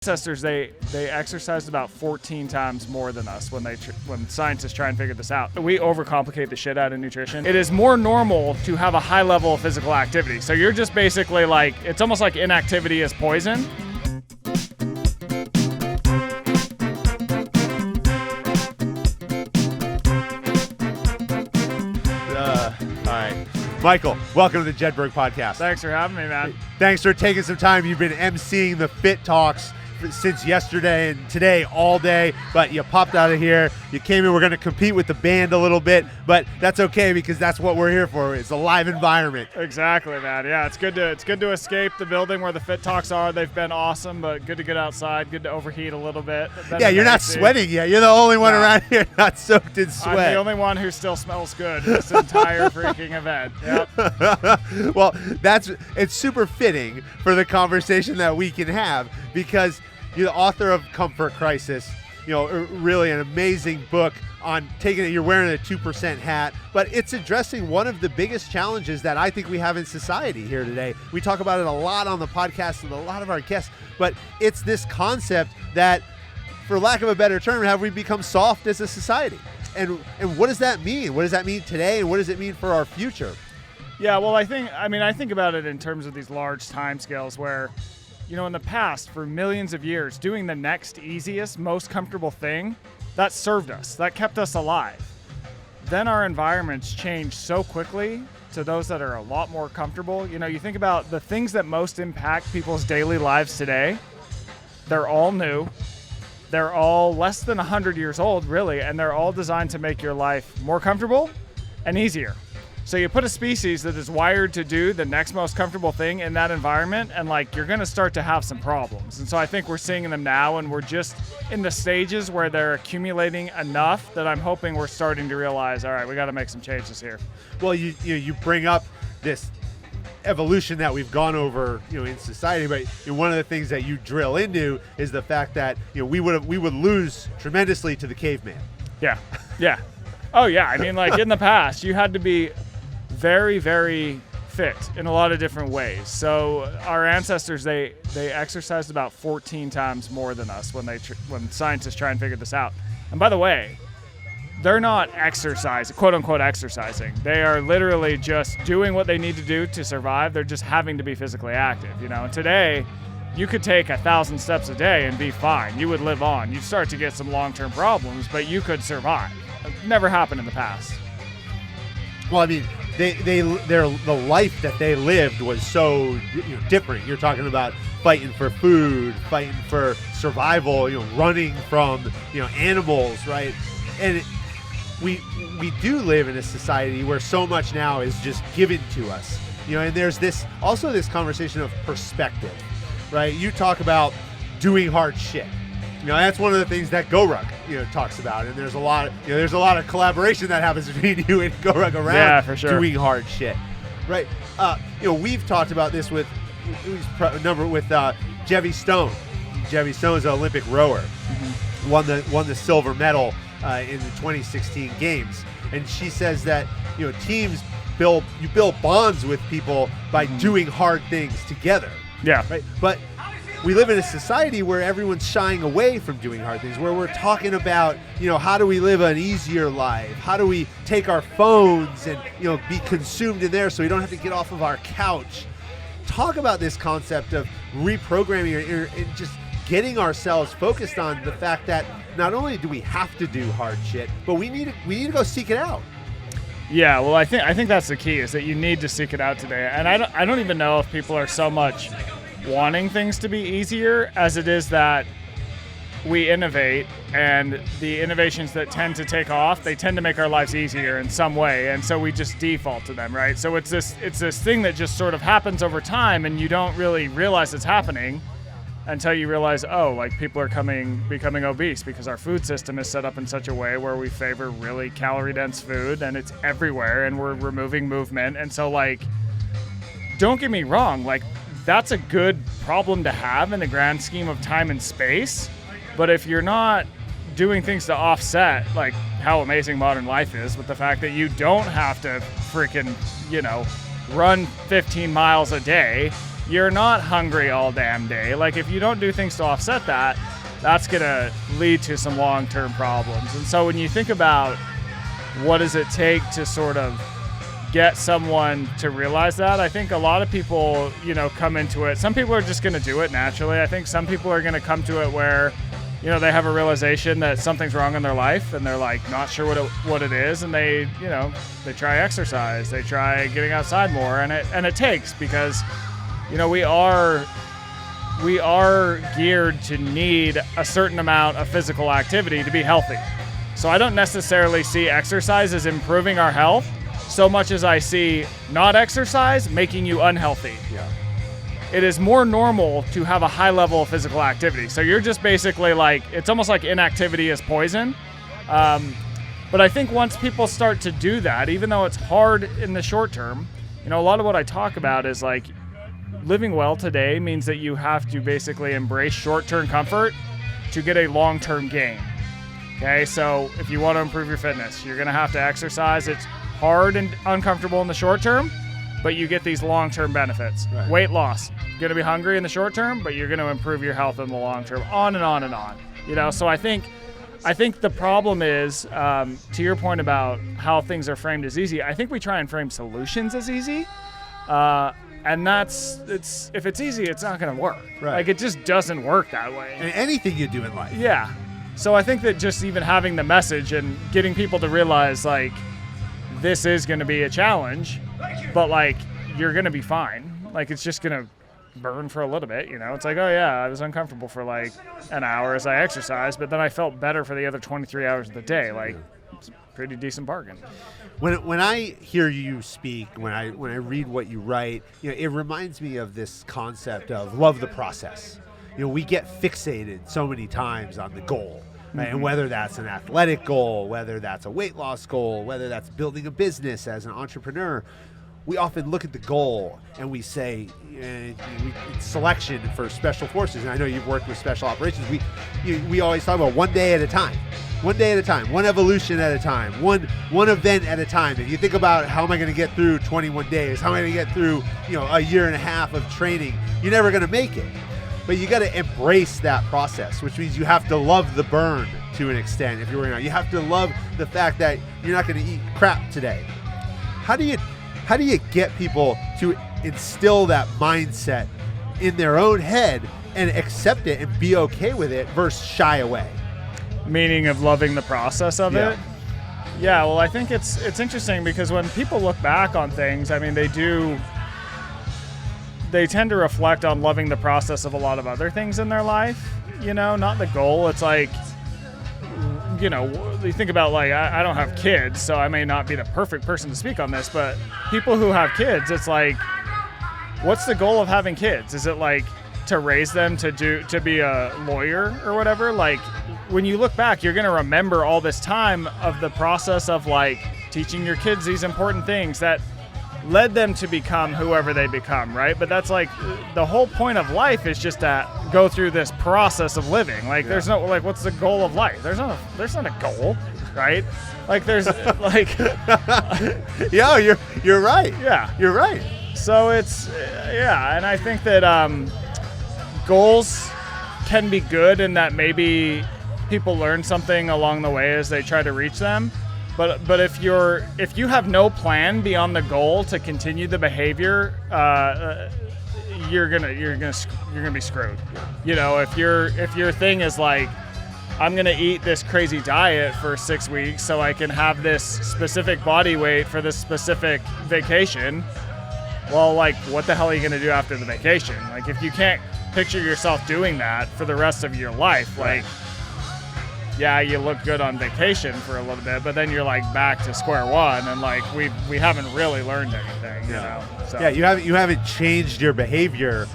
Ancestors, they exercised about 14 times more than us when scientists try and figure this out. We overcomplicate the shit out of nutrition. It is more normal to have a high level of physical activity. So you're just basically like, it's almost like inactivity is poison. All right. Michael, welcome to the Jedburgh podcast. Thanks for having me, man. Thanks for taking some time. You've been emceeing the Fit Talks since yesterday and today all day, but you popped out of here. You came in. We're going to compete with the band a little bit, but that's okay because that's what we're here for. It's a live environment. Exactly, man. Yeah, it's good to escape the building where the Fit Talks are. They've been awesome, but good to get outside. Good to overheat a little bit. Yeah, you're not sweating yet. You're the only one around here not soaked in sweat. I'm the only one who still smells good this entire freaking event. Yep. Well, it's super fitting for the conversation that we can have because you're the author of Comfort Crisis, really an amazing book on taking it. You're wearing a 2% hat, but it's addressing one of the biggest challenges that I think we have in society here today. We talk about it a lot on the podcast with a lot of our guests, but it's this concept that, for lack of a better term, have we become soft as a society? And what does that mean? What does that mean today, and what does it mean for our future? Yeah, well, I think about it in terms of these large timescales where, in the past, for millions of years, doing the next easiest, most comfortable thing, that served us. That kept us alive. Then our environments changed so quickly to those that are a lot more comfortable. You think about the things that most impact people's daily lives today, they're all new. They're all less than 100 years old, really, and they're all designed to make your life more comfortable and easier. So you put a species that is wired to do the next most comfortable thing in that environment, and you're going to start to have some problems. And so I think we're seeing them now, and we're just in the stages where they're accumulating enough that I'm hoping we're starting to realize, all right, we got to make some changes here. Well, you bring up this evolution that we've gone over, in society, but one of the things that you drill into is the fact that we would lose tremendously to the caveman. Yeah. Oh yeah. In the past, you had to be very, very fit in a lot of different ways. So our ancestors, they exercised about 14 times more than us when scientists try and figure this out. And by the way, they're not exercising, quote unquote exercising. They are literally just doing what they need to do to survive. They're just having to be physically active. And today, you could take 1,000 steps a day and be fine. You would live on. You'd start to get some long-term problems, but you could survive. It never happened in the past. Well, the life that they lived was so different. You're talking about fighting for food, fighting for survival, running from animals, right? And we do live in a society where so much now is just given to us, and there's this conversation of perspective, right? You talk about doing hard shit. That's one of the things that GORUCK talks about, and there's a lot of collaboration that happens between you and GORUCK around for sure. Doing hard shit, right? We've talked about this with Jevy Stone. Jevy Stone is an Olympic rower, won the silver medal in the 2016 games, and she says that teams build bonds with people by doing hard things together. Yeah, right, but we live in a society where everyone's shying away from doing hard things, where we're talking about, how do we live an easier life? How do we take our phones and, be consumed in there so we don't have to get off of our couch? Talk about this concept of reprogramming and just getting ourselves focused on the fact that not only do we have to do hard shit, but we need to go seek it out. Yeah, well, I think that's the key, is that you need to seek it out today. And I don't even know if people are so much wanting things to be easier as it is that we innovate, and the innovations that tend to take off, they tend to make our lives easier in some way, and so we just default to them, right? So it's this thing that just sort of happens over time, and you don't really realize it's happening until you realize, people are becoming obese because our food system is set up in such a way where we favor really calorie-dense food, and it's everywhere, and we're removing movement. And so don't get me wrong, that's a good problem to have in the grand scheme of time and space. But if you're not doing things to offset how amazing modern life is, with the fact that you don't have to freaking, run 15 miles a day you're not hungry all damn day. Like if you don't do things to offset that, that's going to lead to some long-term problems. And so when you think about what does it take to sort of get someone to realize that, I think a lot of people, come into it. Some people are just going to do it naturally. I think some people are going to come to it where, they have a realization that something's wrong in their life and they're like not sure what it is, and they try exercise, they try getting outside more, and it takes, because we are geared to need a certain amount of physical activity to be healthy. So I don't necessarily see exercise as improving our health so much as I see not exercise making you unhealthy. Yeah. It is more normal to have a high level of physical activity. So you're just basically like, it's almost like inactivity is poison. But I think once people start to do that, even though it's hard in the short term, a lot of what I talk about is like living well today means that you have to basically embrace short-term comfort to get a long-term gain. Okay, so if you want to improve your fitness, you're going to have to exercise. It's hard and uncomfortable in the short term, but you get these long-term benefits. Right. Weight loss, you're going to be hungry in the short term, but you're going to improve your health in the long term, on and on and on. So I think the problem is, to your point about how things are framed as easy, I think we try and frame solutions as easy. And if it's easy, it's not going to work. Right. Like it just doesn't work that way. And anything you do in life. Yeah. So I think that just even having the message and getting people to realize like this is going to be a challenge, but like you're going to be fine. Like it's just going to burn for a little bit, It's like, oh yeah, I was uncomfortable for like an hour as I exercised, but then I felt better for the other 23 hours of the day. Like it's a pretty decent bargain. When I hear you speak, when I read what you write, it reminds me of this concept of love the process. We get fixated so many times on the goal, right? Mm-hmm. And whether that's an athletic goal, whether that's a weight loss goal, whether that's building a business as an entrepreneur, we often look at the goal and we say, selection for special forces, and I know you've worked with special operations, we always talk about one day at a time. One day at a time, one evolution at a time, one event at a time. If you think about how am I going to get through 21 days, how am I going to get through a year and a half of training, you're never going to make it. But you got to embrace that process, which means you have to love the burn to an extent. If you're working out, you have to love the fact that you're not going to eat crap today. How do you get people to instill that mindset in their own head and accept it and be okay with it versus shy away? Meaning of loving the process of it? Yeah, well, I think it's interesting because when people look back on things, I mean, they tend to reflect on loving the process of a lot of other things in their life, not the goal. It's like, you think about like, I don't have kids, so I may not be the perfect person to speak on this, but people who have kids, it's like, what's the goal of having kids? Is it like to raise them to be a lawyer or whatever? Like, when you look back, you're going to remember all this time of the process of like teaching your kids these important things that led them to become whoever they become, right? But that's like the whole point of life is just to go through this process of living. Like there's no like, what's the goal of life? There's not a goal, right? Like there's like, yeah, you're right. Yeah, you're right. So it's and I think that goals can be good in that maybe people learn something along the way as they try to reach them. But if you have no plan beyond the goal to continue the behavior, you're gonna be screwed. If your thing is like, I'm gonna eat this crazy diet for 6 weeks so I can have this specific body weight for this specific vacation. Well, like, what the hell are you gonna do after the vacation? Like, if you can't picture yourself doing that for the rest of your life, like. Yeah, you look good on vacation for a little bit, but then you're like back to square one, and like we haven't really learned anything, So. Yeah, you haven't changed your behavior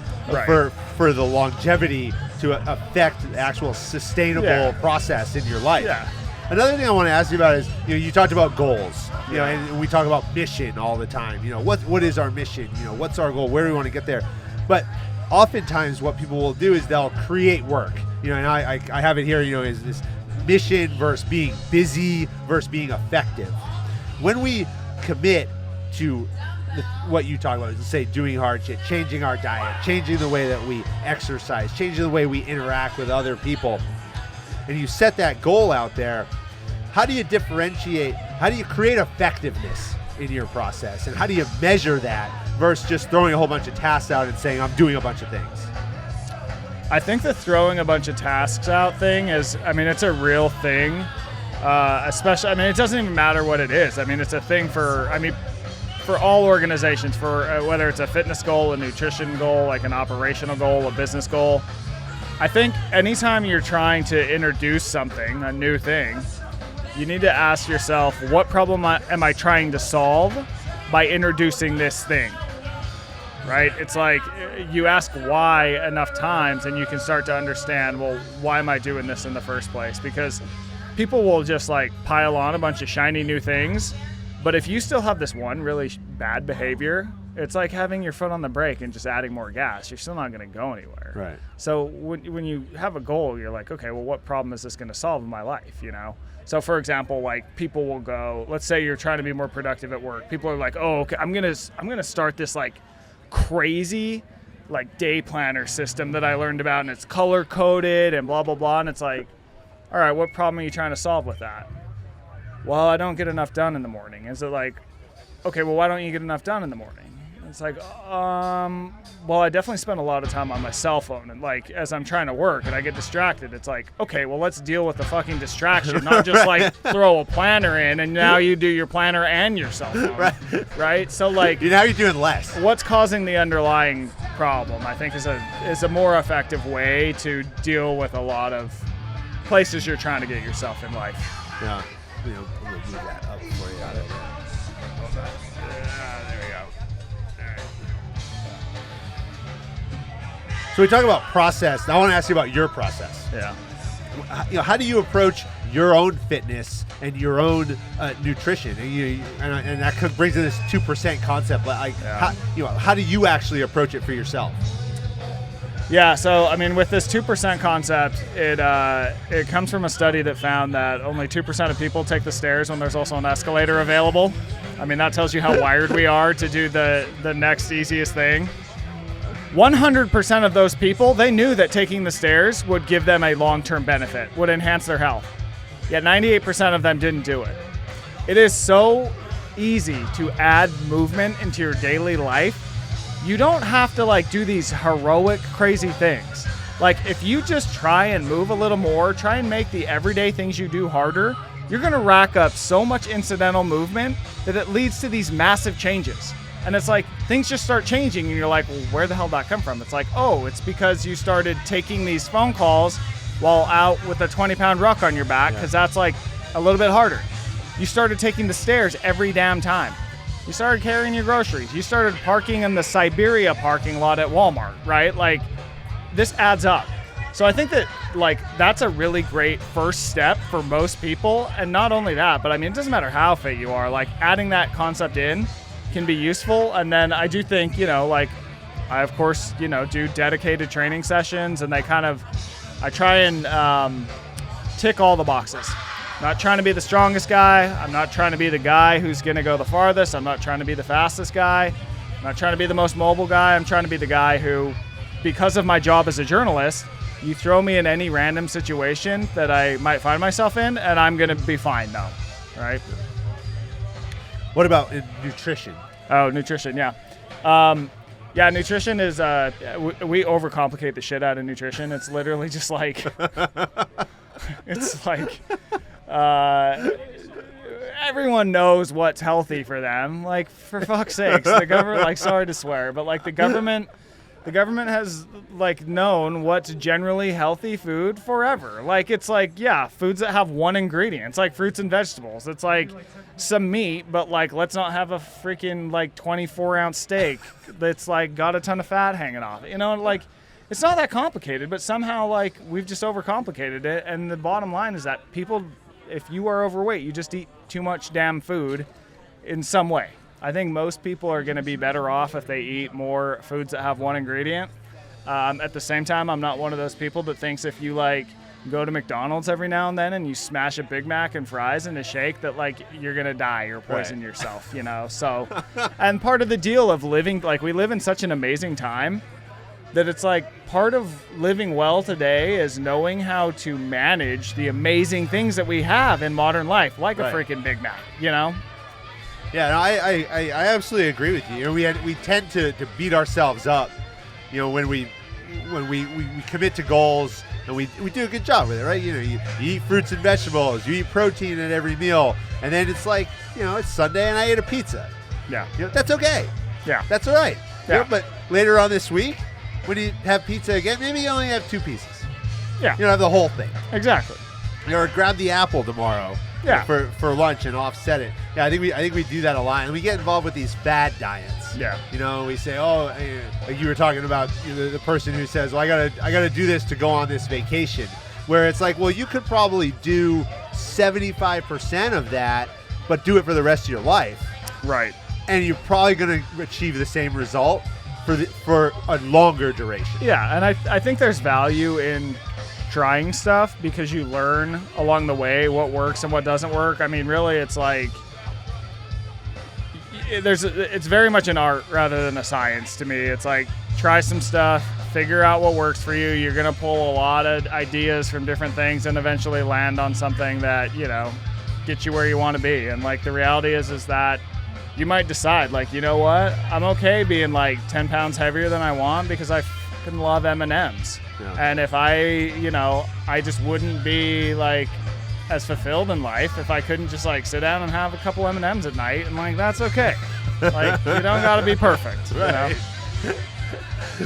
for the longevity to affect the actual sustainable process in your life. Yeah. Another thing I want to ask you about is you talked about goals, and we talk about mission all the time. What is our mission? What's our goal? Where do we want to get there? But oftentimes, what people will do is they'll create work. And I have it here. Is this mission versus being busy versus being effective. When we commit to what you talk about, say doing hard shit, changing our diet, changing the way that we exercise, changing the way we interact with other people, and you set that goal out there, how do you differentiate, how do you create effectiveness in your process, and how do you measure that versus just throwing a whole bunch of tasks out and saying I'm doing a bunch of things? I think the throwing a bunch of tasks out thing is, I mean, it's a real thing. Especially, I mean, it doesn't even matter what it is. I mean, it's a thing for all organizations, for whether it's a fitness goal, a nutrition goal, like an operational goal, a business goal. I think anytime you're trying to introduce something, a new thing, you need to ask yourself, what problem am I trying to solve by introducing this thing? Right? It's like you ask why enough times and you can start to understand, well, why am I doing this in the first place? Because people will just like pile on a bunch of shiny new things, but if you still have this one really bad behavior, it's like having your foot on the brake and just adding more gas. You're still not going to go anywhere. Right. So when you have a goal, you're like, okay, well, what problem is this going to solve in my life, you know? So for example, like people will go, let's say you're trying to be more productive at work. People are like, oh, okay, I'm gonna start this like crazy like day planner system that I learned about, and it's color coded and blah blah blah, and it's like, all right, what problem are you trying to solve with that? Well, I don't get enough done in the morning. Is it like, okay, well, why don't you get enough done in the morning? It's like, well, I definitely spend a lot of time on my cell phone, and like as I'm trying to work and I get distracted, it's like, okay, well, let's deal with the fucking distraction, not just like throw a planner in and now you do your planner and your cell phone, right? So like, now you're doing less. What's causing the underlying problem, I think, is a more effective way to deal with a lot of places you're trying to get yourself in life. Yeah, you know, we'll move that up for you. There we go. All right. So we talk about process. Now I want to ask you about your process. Yeah. You know, how do you approach your own fitness and your own nutrition? And that brings in this 2% concept. But like, how do you actually approach it for yourself? Yeah, so I mean, with this 2% concept, it comes from a study that found that only 2% of people take the stairs when there's also an escalator available. I mean, that tells you how wired we are to do the next easiest thing. 100% of those people, they knew that taking the stairs would give them a long-term benefit, would enhance their health. Yet 98% of them didn't do it. It is so easy to add movement into your daily life. You don't have to like do these heroic, crazy things. Like if you just try and move a little more, try and make the everyday things you do harder, you're gonna rack up so much incidental movement that it leads to these massive changes. And it's like things just start changing and you're like, well, where the hell did that come from? It's like, oh, it's because you started taking these phone calls while out with a 20-pound ruck on your back, because that's like a little bit harder. You started taking the stairs every damn time. You started carrying your groceries. You started parking in the Siberia parking lot at Walmart, right? Like, this adds up. So I think that, like, that's a really great first step for most people. And not only that, but I mean, it doesn't matter how fit you are. Like, adding that concept in can be useful. And then I do think, you know, like, I, of course, you know, do dedicated training sessions. And I try and tick all the boxes. Not trying to be the strongest guy. I'm not trying to be the guy who's going to go the farthest. I'm not trying to be the fastest guy. I'm not trying to be the most mobile guy. I'm trying to be the guy who, because of my job as a journalist, you throw me in any random situation that I might find myself in, and I'm going to be fine though, right? What about nutrition? Oh, nutrition, yeah. Yeah, nutrition is, we overcomplicate the shit out of nutrition. It's literally just like, it's like, everyone knows what's healthy for them. Like, for fuck's sakes, the government, like, sorry to swear, but like the government has like known what's generally healthy food forever. Like, it's like, yeah, foods that have one ingredient. It's like fruits and vegetables. It's like some meat, but like, let's not have a freaking like 24-ounce steak that's like got a ton of fat hanging off it. You know, like, it's not that complicated, but somehow like we've just overcomplicated it. And the bottom line is that people, if you are overweight, you just eat too much damn food in some way. I think most people are going to be better off if they eat more foods that have one ingredient. At the same time, I'm not one of those people that thinks if you like go to McDonald's every now and then and you smash a Big Mac and fries and a shake, that like you're gonna die or poison yourself, you know. So, and part of the deal of living, like we live in such an amazing time that it's like part of living well today is knowing how to manage the amazing things that we have in modern life, like a freaking Big Mac, you know. Yeah, no, I absolutely agree with you. You know, we tend to beat ourselves up, you know, when we commit to goals and we do a good job with it, right? You know, you eat fruits and vegetables, you eat protein at every meal, and then it's like, you know, it's Sunday and I ate a pizza. Yeah. You know, that's okay. Yeah. That's all right. Yeah. You know, but later on this week, when you have pizza again, maybe you only have 2 pieces. Yeah. You don't have the whole thing. Exactly. You know, or grab the apple tomorrow. Yeah. For lunch and offset it. Yeah, I think we do that a lot, and we get involved with these fad diets. Yeah. You know, we say, oh, like you were talking about, you know, the person who says, well, I gotta do this to go on this vacation, where it's like, well, you could probably do 75% of that, but do it for the rest of your life. Right. And you're probably gonna achieve the same result for a longer duration. Yeah, and I think there's value in trying stuff because you learn along the way what works and what doesn't work. I mean, really, it's like it's very much an art rather than a science to me. It's like try some stuff, figure out what works for you. You're gonna pull a lot of ideas from different things and eventually land on something that, you know, gets you where you want to be. And like the reality is that you might decide, like, you know what, I'm okay being like 10 pounds heavier than I want because I fucking love M&Ms. Yeah. And if I just wouldn't be like as fulfilled in life if I couldn't just like sit down and have a couple M&Ms at night, and like that's okay. Like you don't got to be perfect, right. You know?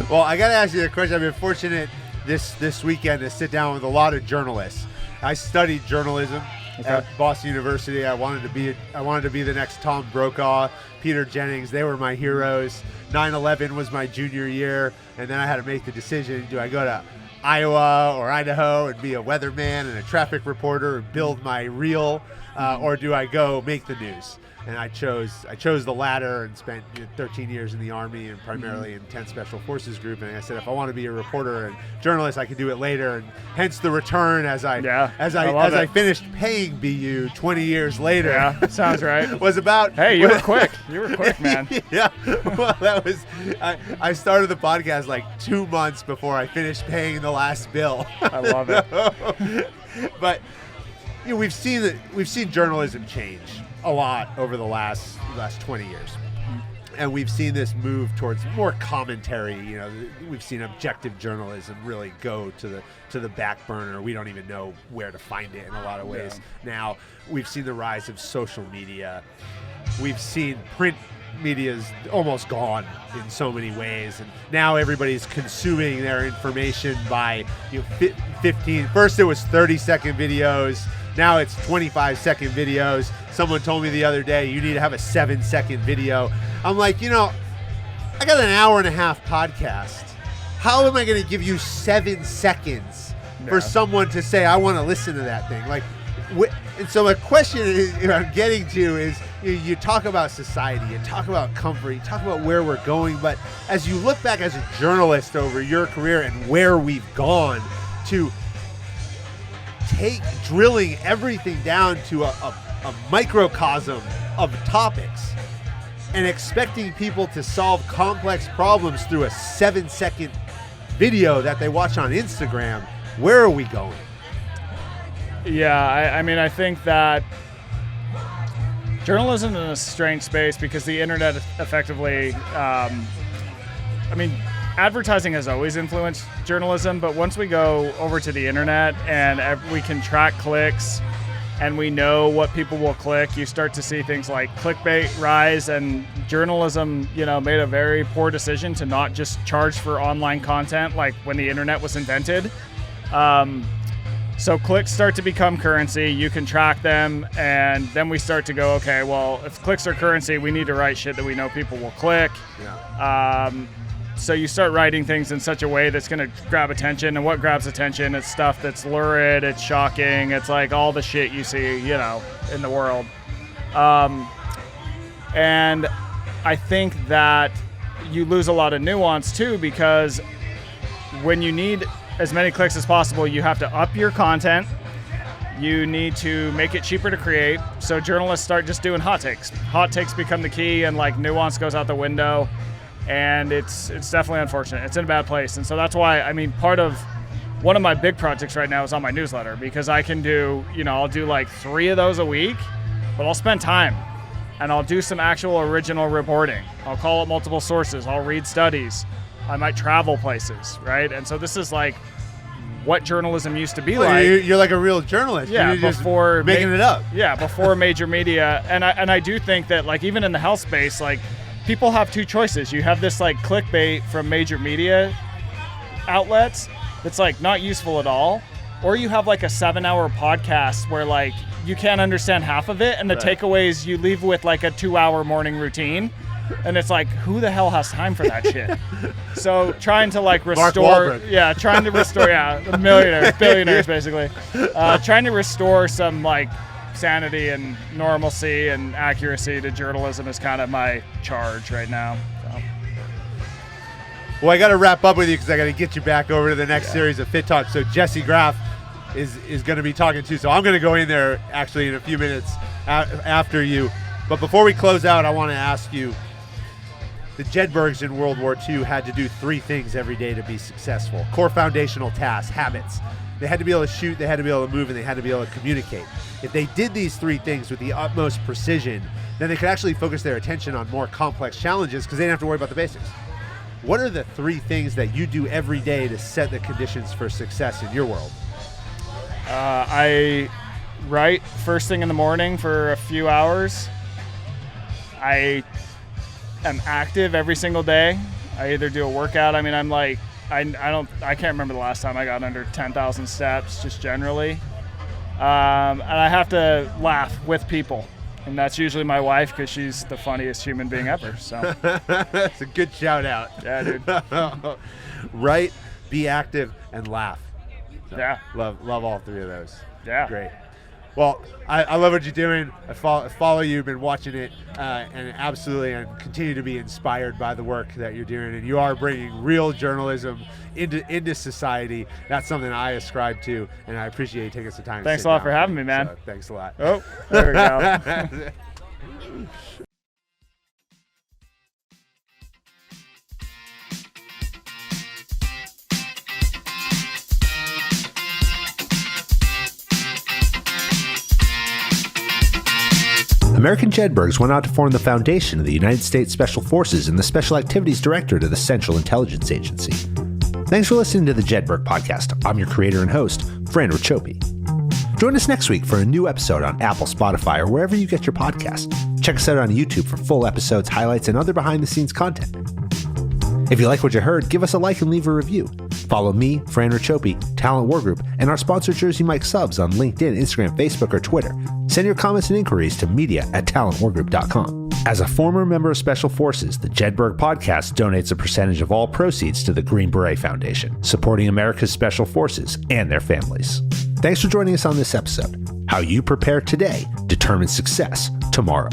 Well, I got to ask you a question. I've been fortunate this weekend to sit down with a lot of journalists. I studied journalism at Boston University. I wanted to be the next Tom Brokaw, Peter Jennings. They were my heroes. 9/11 was my junior year, and then I had to make the decision: do I go to Iowa or Idaho and be a weatherman and a traffic reporter and build my reel, or do I go make the news? And I chose the latter and spent 13 years in the Army and primarily in 10th Special Forces Group. And I said, if I want to be a reporter and journalist, I can do it later. And hence the return as I finished paying BU 20 years later. Yeah, sounds right. Was about. Hey, you were quick. You were quick, man. Yeah. Well, that was. I started the podcast like 2 months before I finished paying the last bill. I love it. But you know, we've seen journalism change a lot over the last 20 years. And we've seen this move towards more commentary. You know, we've seen objective journalism really go to the back burner. We don't even know where to find it in a lot of ways. Yeah. Now, we've seen the rise of social media. We've seen print media's almost gone in so many ways, and now everybody's consuming their information by 15. First it was 30-second videos. Now it's 25-second videos. Someone told me the other day, you need to have a 7-second video. I'm like, I got an hour and a half podcast. How am I going to give you 7 seconds for someone to say, I want to listen to that thing? Like, and so my question I'm getting to is, you talk about society, you talk about comfort, you talk about where we're going, but as you look back as a journalist over your career and where we've gone to drilling everything down to a microcosm of topics and expecting people to solve complex problems through a 7-second video that they watch on Instagram, where are we going? Yeah, I mean, I think that journalism is a strange space because the internet effectively, advertising has always influenced journalism, but once we go over to the internet and we can track clicks and we know what people will click, you start to see things like clickbait rise, and journalism, made a very poor decision to not just charge for online content like when the internet was invented. So clicks start to become currency. You can track them, and then we start to go, okay, well, if clicks are currency, we need to write shit that we know people will click. Yeah. So you start writing things in such a way that's going to grab attention, and what grabs attention is stuff that's lurid, it's shocking, it's like all the shit you see, in the world. And I think that you lose a lot of nuance too, because when you need as many clicks as possible, you have to up your content. You need to make it cheaper to create. So journalists start just doing hot takes. Hot takes become the key, and like nuance goes out the window. And it's definitely unfortunate. It's in a bad place. And so that's why, I mean, one of my big projects right now is on my newsletter, because I can do, I'll do like 3 of those a week, but I'll spend time and I'll do some actual original reporting. I'll call up multiple sources. I'll read studies. I might travel places, right? And so this is like what journalism used to be like. You're like a real journalist. Yeah, you're before making it up. Yeah, before major media. And I do think that like even in the health space, like people have 2 choices. You have this like clickbait from major media outlets that's like not useful at all, or you have like a 7-hour podcast where like you can't understand half of it, and the takeaways you leave with like a 2-hour morning routine. And it's like, who the hell has time for that shit? So trying to like restore, the millionaires, billionaires basically, trying to restore some like sanity and normalcy and accuracy to journalism is kind of my charge right now. So. Well, I got to wrap up with you because I got to get you back over to the next series of Fit Talk. So Jesse Graff is going to be talking too. So I'm going to go in there actually in a few minutes after you. But before we close out, I want to ask you, the Jedburghs in World War II had to do 3 things every day to be successful. Core foundational tasks, habits. They had to be able to shoot, they had to be able to move, and they had to be able to communicate. If they did these 3 things with the utmost precision, then they could actually focus their attention on more complex challenges because they didn't have to worry about the basics. What are the 3 things that you do every day to set the conditions for success in your world? I write first thing in the morning for a few hours. I am active every single day. I either do a workout. I mean, I'm like, I can't remember the last time I got under 10,000 steps, just generally. And I have to laugh with people. And that's usually my wife because she's the funniest human being ever. So that's a good shout out. Yeah, dude. Write, be active, and laugh. So yeah. Love all 3 of those. Yeah. Great. Well, I love what you're doing. I follow you, been watching it, and absolutely, and continue to be inspired by the work that you're doing. And you are bringing real journalism into society. That's something I ascribe to, and I appreciate you taking some time. Thanks a lot for having me, man. So, thanks a lot. Oh, there we go. American Jedburghs went out to form the foundation of the United States Special Forces and the Special Activities Directorate of the Central Intelligence Agency. Thanks for listening to the Jedburgh Podcast. I'm your creator and host, Fran Racioppi. Join us next week for a new episode on Apple, Spotify, or wherever you get your podcasts. Check us out on YouTube for full episodes, highlights, and other behind-the-scenes content. If you like what you heard, give us a like and leave a review. Follow me, Fran Racioppi, Talent War Group, and our sponsor Jersey Mike Subs on LinkedIn, Instagram, Facebook, or Twitter. Send your comments and inquiries to media@talentwargroup.com. As a former member of Special Forces, the Jedburgh Podcast donates a percentage of all proceeds to the Green Beret Foundation, supporting America's Special Forces and their families. Thanks for joining us on this episode. How you prepare today determines success tomorrow.